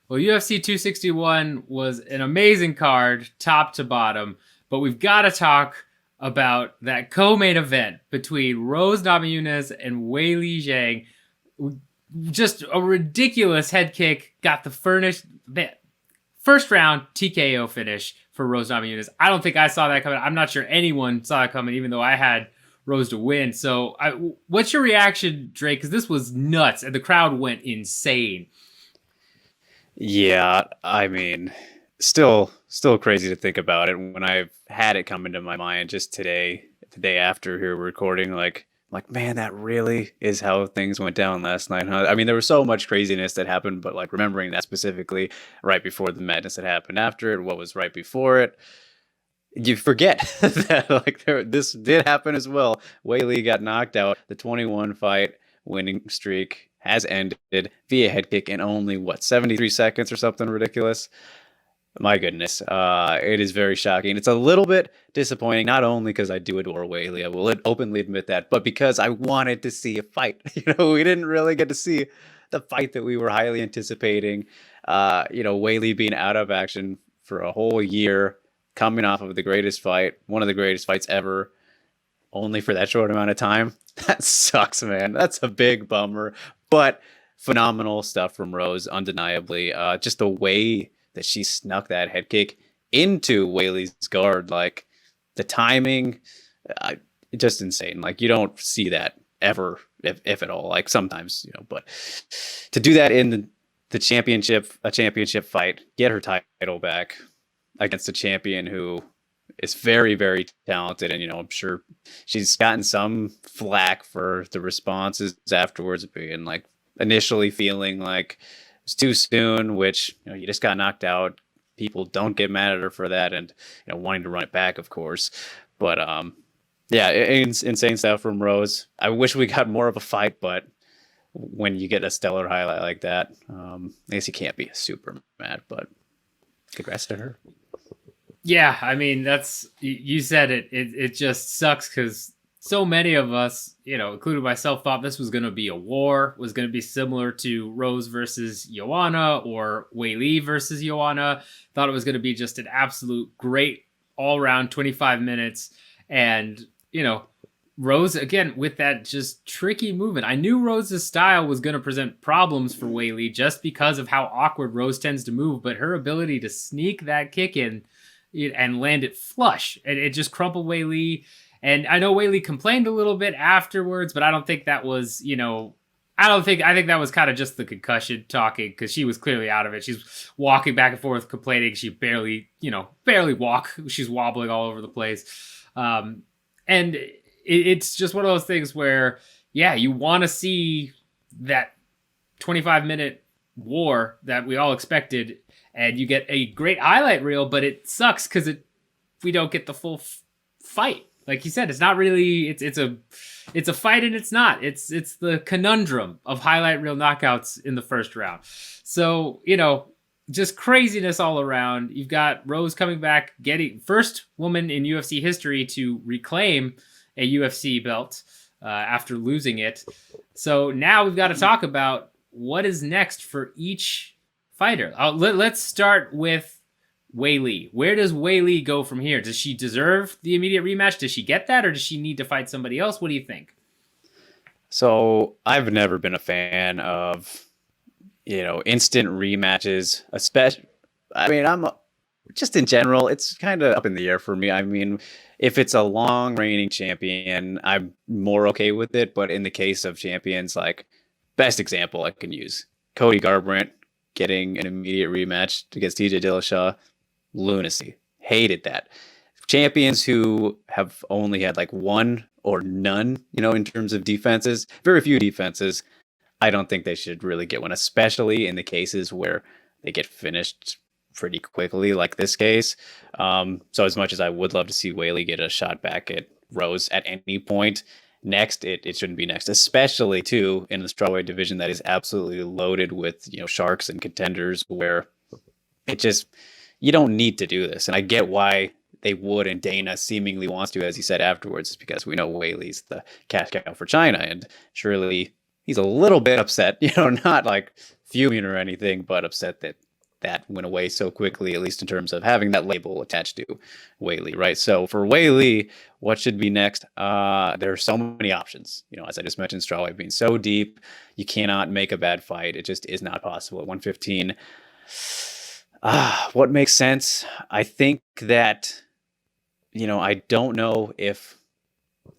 Well, UFC 261 was an amazing card, top to bottom, but we've got to talk about that co-main event between Rose Namajunas and Weili Zhang. Just a ridiculous head kick, got the first round TKO finish for Rose Namajunas. I don't think I saw that coming. I'm not sure anyone saw it coming, even though I had Rose to win. So, what's your reaction, Drake? Because this was nuts, and the crowd went insane. Yeah, I mean, still crazy to think about it when I've had it come into my mind just today, the day after here recording, like man, that really is how things went down last night, huh? I mean, there was so much craziness that happened, but like remembering that specifically right before the madness that happened after it, what was right before it, you forget that this did happen as well. Weili got knocked out. The 21 fight winning streak has ended via head kick in only what 73 seconds or something ridiculous. My goodness, it is very shocking. It's a little bit disappointing, not only because I do adore Weili, I will openly admit that, but because I wanted to see a fight. We didn't really get to see the fight that we were highly anticipating. Weili being out of action for a whole year, coming off of the greatest fight, one of the greatest fights ever, only for that short amount of time. That sucks, man. That's a big bummer. But phenomenal stuff from Rose, undeniably. Just the way that she snuck that head kick into Whaley's guard, like the timing, uh, just insane. Like you don't see that ever, if at all. Like sometimes, but to do that in the championship, a championship fight, get her title back against a champion who is very, very talented. And, I'm sure she's gotten some flack for the responses afterwards, being like initially feeling like it's too soon, which, you just got knocked out. People don't get mad at her for that. And, wanting to run it back, of course. But, yeah, insane stuff from Rose. I wish we got more of a fight, but when you get a stellar highlight like that, I guess you can't be super mad, but congrats to her. Yeah, I mean that's you said it. It just sucks because so many of us, including myself, thought this was going to be a war. Was going to be similar to Rose versus Joanna or Weili versus Joanna. Thought it was going to be just an absolute great all round 25 minutes, and Rose again with that just tricky movement. I knew Rose's style was going to present problems for Weili just because of how awkward Rose tends to move, but her ability to sneak that kick in and land it flush. And it just crumpled Weili. And I know Weili complained a little bit afterwards, but I don't think that was, I think that was kind of just the concussion talking because she was clearly out of it. She's walking back and forth complaining. She barely walk. She's wobbling all over the place. And it's just one of those things where, yeah, you want to see that 25-minute war that we all expected, and you get a great highlight reel, but it sucks because we don't get the full fight. Like you said, it's not really it's a fight and it's not. It's the conundrum of highlight reel knockouts in the first round. So just craziness all around. You've got Rose coming back, getting first woman in UFC history to reclaim a UFC belt after losing it. So now we've got to talk about what is next for each fighter. Let's start with Weili. Where does Weili go from here? Does she deserve the immediate rematch? Does she get that, or does she need to fight somebody else? What do you think? So I've never been a fan of, instant rematches, especially. I mean, just in general, it's kind of up in the air for me. I mean, if it's a long reigning champion, I'm more okay with it. But in the case of champions, like best example I can use, Cody Garbrandt getting an immediate rematch against TJ Dillashaw, lunacy. Hated that. Champions who have only had like one or none, in terms of defenses, very few defenses, I don't think they should really get one, especially in the cases where they get finished pretty quickly, like this case. So as much as I would love to see Weili get a shot back at Rose at any point, next, it shouldn't be next, especially too in the strawweight division that is absolutely loaded with sharks and contenders where it just you don't need to do this. And I get why they would, and Dana seemingly wants to, as he said afterwards, because we know Weili's the cash cow for China, and surely he's a little bit upset, not like fuming or anything, but upset that that went away so quickly, at least in terms of having that label attached to Weili, right? So for Weili, what should be next? There are so many options. As I just mentioned, strawweight being so deep, you cannot make a bad fight. It just is not possible at 115. What makes sense? I think that, I don't know if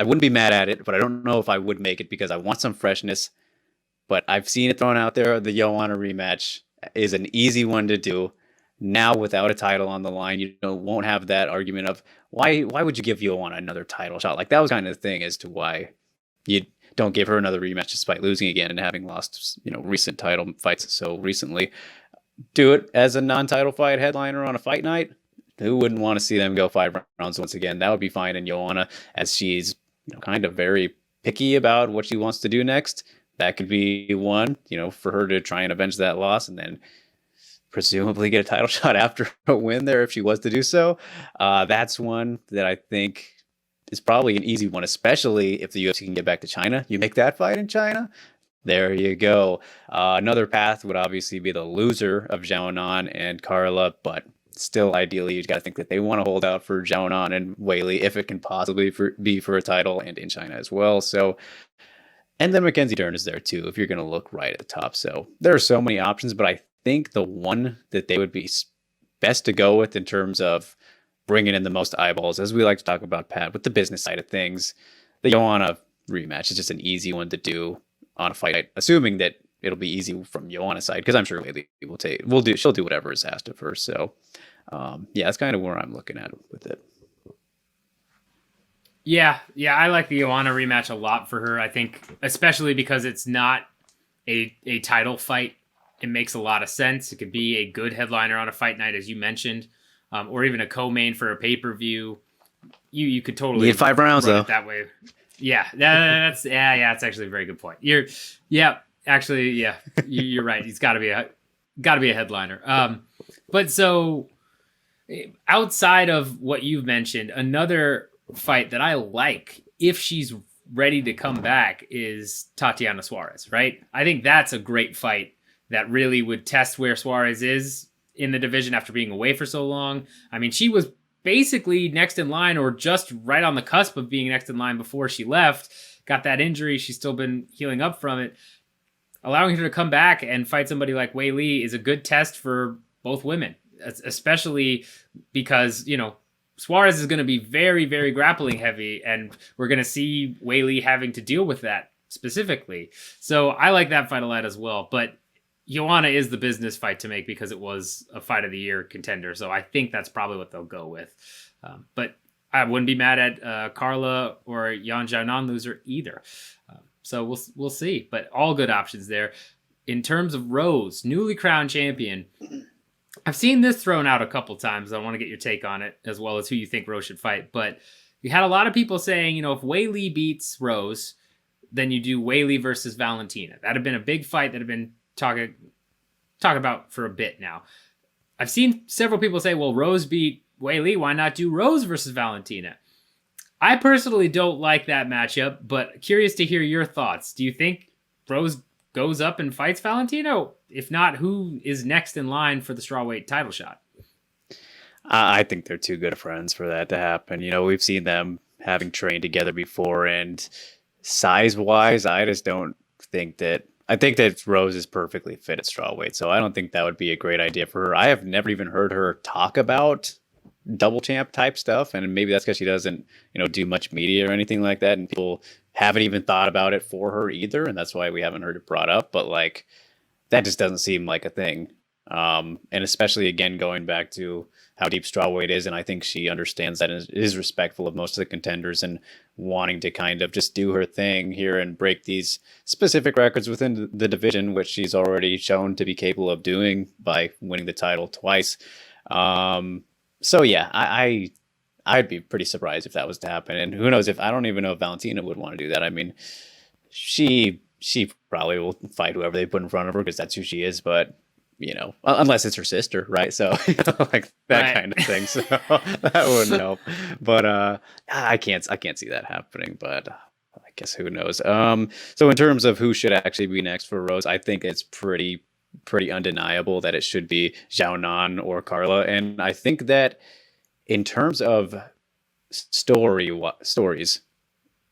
I wouldn't be mad at it, but I don't know if I would make it because I want some freshness. But I've seen it thrown out there. The Joanna rematch is an easy one to do. Now, without a title on the line, you won't have that argument of why would you give Joanna another title shot? Like, that was kind of the thing as to why you don't give her another rematch despite losing again and having lost, recent title fights so recently. Do it as a non-title fight headliner on a fight night. Who wouldn't want to see them go 5 rounds once again? That would be fine. And Joanna, as she's kind of very picky about what she wants to do next, that could be one, for her to try and avenge that loss and then presumably get a title shot after a win there if she was to do so. That's one that I think is probably an easy one, especially if the UFC can get back to China. You make that fight in China, there you go. Another path would obviously be the loser of Xiaonan and Carla, but still, ideally, you've got to think that they want to hold out for Xiaonan and Weili if it can possibly be for a title and in China as well. So, and then Mackenzie Dern is there too, if you're going to look right at the top. So there are so many options, but I think the one that they would be best to go with in terms of bringing in the most eyeballs, as we like to talk about, Pat, with the business side of things, the Joanna rematch is just an easy one to do on a fight, assuming that it'll be easy from Joanna's side, because I'm sure Weili she'll do whatever is asked of her. So, that's kind of where I'm looking at with it. Yeah, I like the Joanna rematch a lot for her. I think, especially because it's not a title fight, it makes a lot of sense. It could be a good headliner on a fight night, as you mentioned, or even a co-main for a pay-per-view. You could totally need 5 rounds though. That way. Yeah, that's actually a very good point. You're right. He's got to be a headliner. But so outside of what you've mentioned, another fight that I like, if she's ready to come back, is Tatiana Suarez, right? I think that's a great fight that really would test where Suarez is in the division after being away for so long. I mean, she was basically next in line, or just right on the cusp of being next in line before she left, got that injury. She's still been healing up from it. Allowing her to come back and fight somebody like Weili is a good test for both women, especially because, Suarez is going to be very, very grappling heavy, and we're going to see Weili having to deal with that specifically. So I like that fight a lot as well. But Joanna is the business fight to make because it was a fight of the year contender. So I think that's probably what they'll go with. But I wouldn't be mad at Carla or Yan Xiaonan loser either. So we'll see. But all good options there. In terms of Rose, newly crowned champion, I've seen this thrown out a couple times. I want to get your take on it, as well as who you think Rose should fight. But you had a lot of people saying, if Weili beats Rose, then you do Weili versus Valentina. That had been a big fight that had been talking about for a bit now. I've seen several people say, well, Rose beat Weili, why not do Rose versus Valentina? I personally don't like that matchup, but curious to hear your thoughts. Do you think Rose goes up and fights Valentina? If not, who is next in line for the strawweight title shot? I think they're too good of friends for that to happen. We've seen them having trained together before, and size-wise, I just don't think that... I think that Rose is perfectly fit at strawweight, so I don't think that would be a great idea for her. I have never even heard her talk about double champ type stuff, and maybe that's because she doesn't, do much media or anything like that, and people haven't even thought about it for her either, and that's why we haven't heard it brought up. But that just doesn't seem like a thing. And especially, again, going back to how deep strawweight is, and I think she understands that and is respectful of most of the contenders and wanting to kind of just do her thing here and break these specific records within the division, which she's already shown to be capable of doing by winning the title twice. So yeah, I'd be pretty surprised if that was to happen. And who knows, I don't even know if Valentina would want to do that. I mean, she probably will fight whoever they put in front of her because that's who she is. But, unless it's her sister, right? So like that right. Kind of thing. So that wouldn't help. But I can't see that happening. But I guess who knows? So in terms of who should actually be next for Rose, I think it's pretty pretty undeniable that it should be Xiaonan or Carla. And I think that in terms of stories,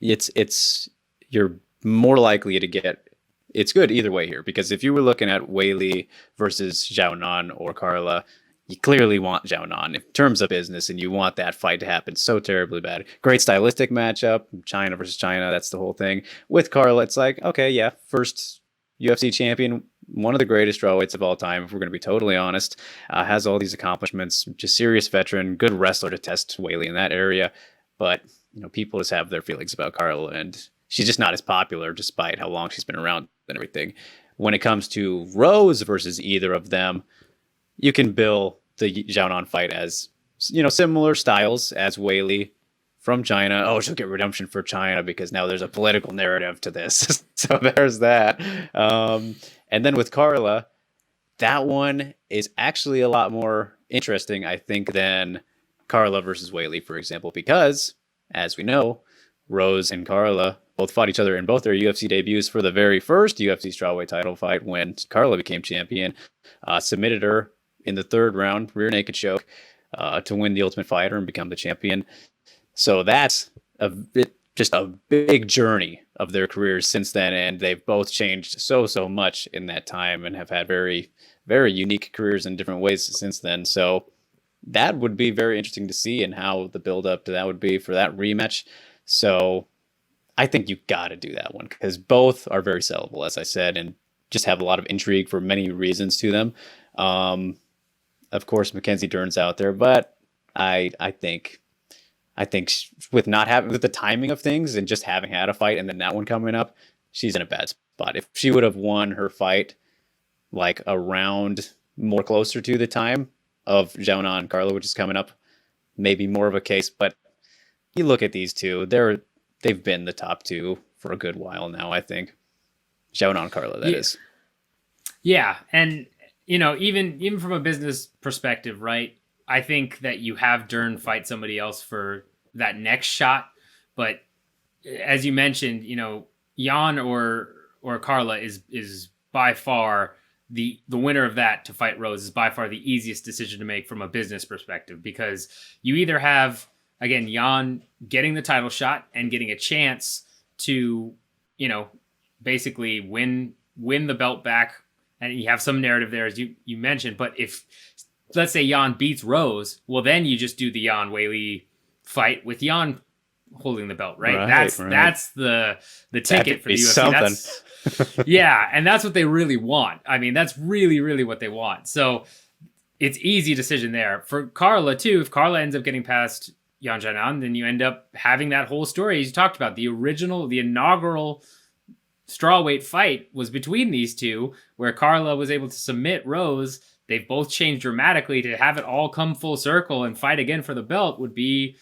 it's you're more likely to get it's good either way here, because if you were looking at Weili versus Xiaonan or Carla, you clearly want Xiaonan in terms of business, and you want that fight to happen so terribly bad. Great stylistic matchup, China versus China, that's the whole thing. With Carla, it's like, okay, yeah, first UFC champion, one of the greatest strawweights of all time, if we're going to be totally honest, has all these accomplishments, just serious veteran, good wrestler to test Weili in that area. But people just have their feelings about Carla, and she's just not as popular despite how long she's been around and everything. When it comes to Rose versus either of them, you can bill the Xiaonan fight as similar styles as Weili from China. Oh, she'll get redemption for China because now there's a political narrative to this. So there's that. And then with Carla, that one is actually a lot more interesting, I think, than Carla versus Weili, for example, because, as we know, Rose and Carla both fought each other in both their UFC debuts for the very first UFC strawweight title fight when Carla became champion, submitted her in the third round, rear naked choke, to win the Ultimate Fighter and become the champion. So that's just a big journey of their careers since then, and they've both changed so much in that time and have had very, very unique careers in different ways since then. So that would be very interesting to see, and how the build up to that would be for that rematch. So I think you've got to do that one because both are very sellable, as I said, and just have a lot of intrigue for many reasons to them. Of course, Mackenzie Dern's out there, but I think with the timing of things and just having had a fight and then that one coming up, she's in a bad spot. If she would have won her fight like a round more closer to the time of Xiaonan and Carla, which is coming up, maybe more of a case. But you look at these two, they've been the top two for a good while now, I think. Xiaonan and Carla, that is. Yeah, and even from a business perspective, right? I think that you have Dern fight somebody else for that next shot, but as you mentioned, Jan or Carla is by far the winner of that to fight Rose is by far the easiest decision to make from a business perspective, because you either have, again, Jan getting the title shot and getting a chance to, basically win the belt back, and you have some narrative there, as you mentioned. But if, let's say, Jan beats Rose, well, then you just do the Jan Weili fight with Jan holding the belt, right? That's the ticket for the UFC. Yeah, and that's what they really want. I mean, that's really, really what they want. So it's easy decision there. For Carla, too, if Carla ends up getting past Yan Xiaonan, then you end up having that whole story you talked about. The inaugural strawweight fight was between these two, where Carla was able to submit Rose. They've both changed dramatically. To have it all come full circle and fight again for the belt would be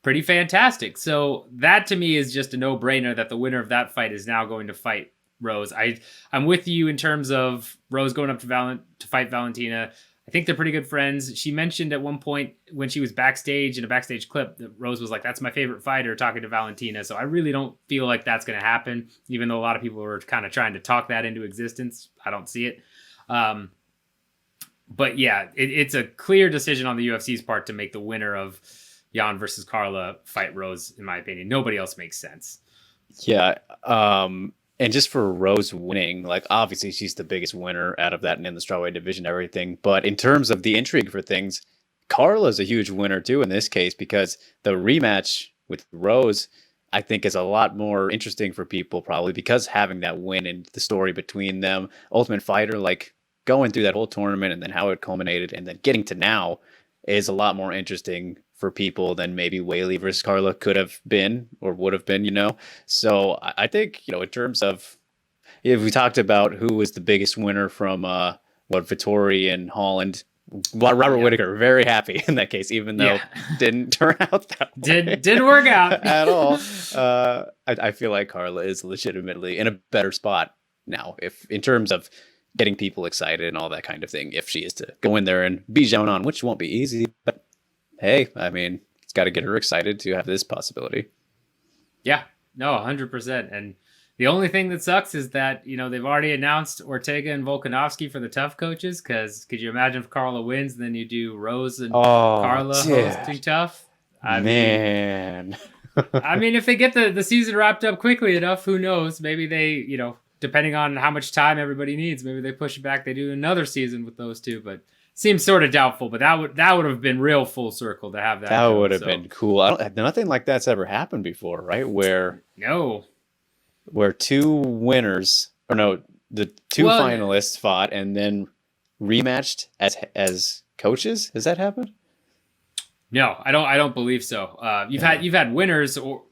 pretty fantastic. So that to me is just a no-brainer that the winner of that fight is now going to fight Rose. I'm with you in terms of Rose going up to fight Valentina. I think they're pretty good friends. She mentioned at one point when she was backstage in a backstage clip that Rose was like, that's my favorite fighter, talking to Valentina. So I really don't feel like that's going to happen, even though a lot of people are kind of trying to talk that into existence. I don't see it. But yeah, it's a clear decision on the UFC's part to make the winner of Jan versus Carla fight Rose, in my opinion. Nobody else makes sense. Yeah. And just for Rose winning, like, obviously she's the biggest winner out of that and in the strawweight division, everything. But in terms of the intrigue for things, Carla's a huge winner too in this case, because the rematch with Rose, I think, is a lot more interesting for people, probably because having that win and the story between them, Ultimate Fighter, like going through that whole tournament and then how it culminated and then getting to now is a lot more interesting for people than maybe Weili versus Carla could have been or would have been, So I think, in terms of, if we talked about who was the biggest winner from Vittori and Holland, Robert Whittaker, very happy in that case, even though it didn't turn out that way. Didn't work out at all. I feel like Carla is legitimately in a better spot now, if in terms of getting people excited and all that kind of thing, if she is to go in there and beat Xiaonan, which won't be easy, but hey, I mean, it's got to get her excited to have this possibility. Yeah, no, 100%. And The only thing that sucks is that, they've already announced Ortega and Volkanovski for the tough coaches, because could you imagine if Carla wins, then you do Rose and Oh, Carla yeah. hosting tough? Man. If they get the season wrapped up quickly enough, who knows? Maybe they, depending on how much time everybody needs, maybe they push it back. They do another season with those two, but seems sort of doubtful. But that would have been real full circle to have that. That would have been cool. Nothing like that's ever happened before, right? Where two winners, or no, the two finalists fought and then rematched as coaches. Has that happened? No, I don't believe so. You've had winners, or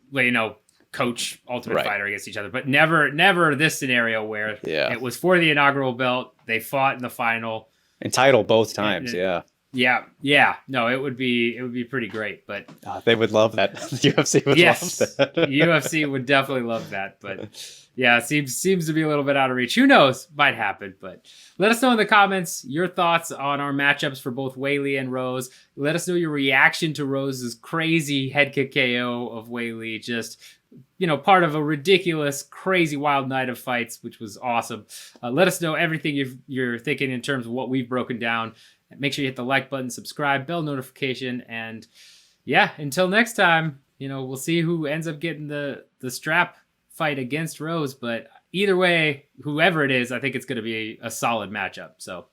coach Ultimate Fighter against each other, but never this scenario where it was for the inaugural belt. They fought in the final and title both times. Yeah. No, it would be pretty great, but they would love that. The UFC would love that. UFC would definitely love that, but yeah, it seems to be a little bit out of reach. Who knows? Might happen, but let us know in the comments your thoughts on our matchups for both Weili and Rose. Let us know your reaction to Rose's crazy head kick KO of Weili, just part of a ridiculous, crazy, wild night of fights, which was awesome. Let us know everything you're thinking in terms of what we've broken down. Make sure you hit the like button, subscribe, bell notification, and until next time, we'll see who ends up getting the strap fight against Rose. But either way, whoever it is, I think it's going to be a solid matchup. So